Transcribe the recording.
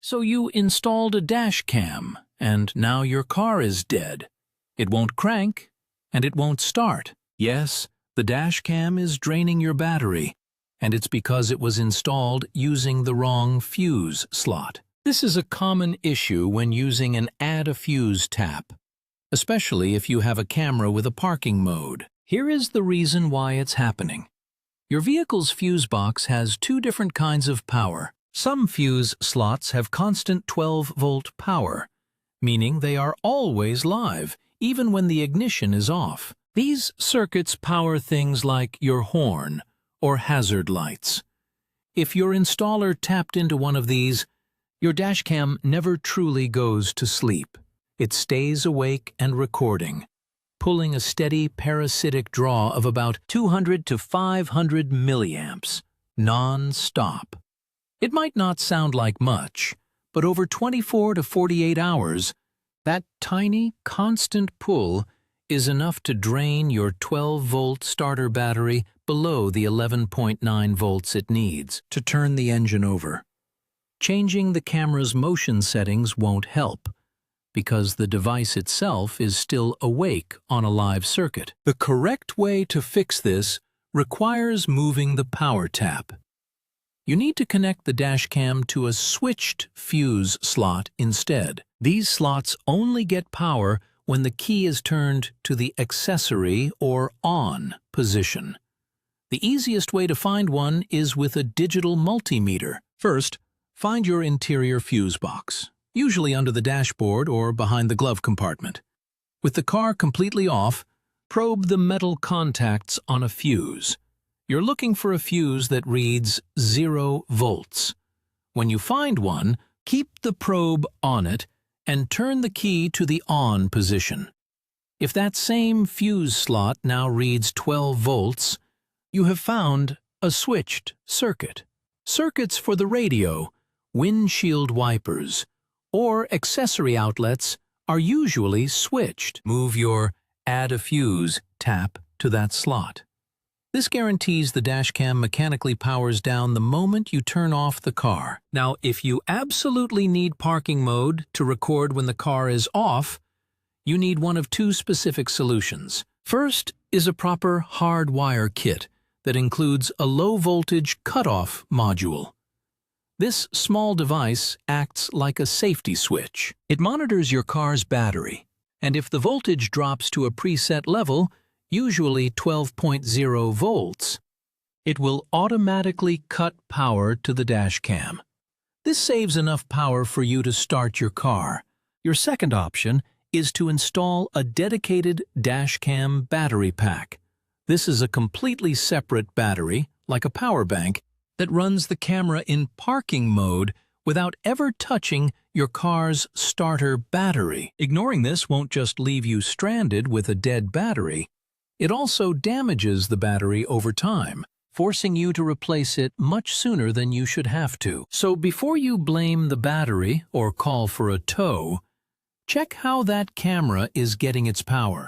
So you installed a dash cam, and now your car is dead. It won't crank, and it won't start. Yes, the dash cam is draining your battery, and it's because it was installed using the wrong fuse slot. This is a common issue when using an add a fuse tap, especially if you have a camera with a parking mode. Here is the reason why it's happening. Your vehicle's fuse box has two different kinds of power. Some fuse slots have constant 12-volt power, meaning they are always live, even when the ignition is off. These circuits power things like your horn or hazard lights. If your installer tapped into one of these, your dashcam never truly goes to sleep. It stays awake and recording, pulling a steady parasitic draw of about 200 to 500 milliamps, non-stop. It might not sound like much, but over 24 to 48 hours, that tiny, constant pull is enough to drain your 12-volt starter battery below the 11.9 volts it needs to turn the engine over. Changing the camera's motion settings won't help, because the device itself is still awake on a live circuit. The correct way to fix this requires moving the power tap. You need to connect the dashcam to a switched fuse slot instead. These slots only get power when the key is turned to the accessory or on position. The easiest way to find one is with a digital multimeter. First, find your interior fuse box, usually under the dashboard or behind the glove compartment. With the car completely off, probe the metal contacts on a fuse. You're looking for a fuse that reads 0 volts. When you find one, keep the probe on it and turn the key to the on position. If that same fuse slot now reads 12 volts, you have found a switched circuit. Circuits for the radio, windshield wipers, or accessory outlets are usually switched. Move your Add a Fuse tap to that slot. This guarantees the dashcam mechanically powers down the moment you turn off the car. Now, if you absolutely need parking mode to record when the car is off, you need one of two specific solutions. First is a proper hardwire kit that includes a low-voltage cutoff module. This small device acts like a safety switch. It monitors your car's battery, and if the voltage drops to a preset level, usually 12.0 volts, it will automatically cut power to the dashcam. This saves enough power for you to start your car. Your second option is to install a dedicated dashcam battery pack. This is a completely separate battery, like a power bank, that runs the camera in parking mode without ever touching your car's starter battery. Ignoring this won't just leave you stranded with a dead battery. It also damages the battery over time, forcing you to replace it much sooner than you should have to. So before you blame the battery or call for a tow, check how that camera is getting its power.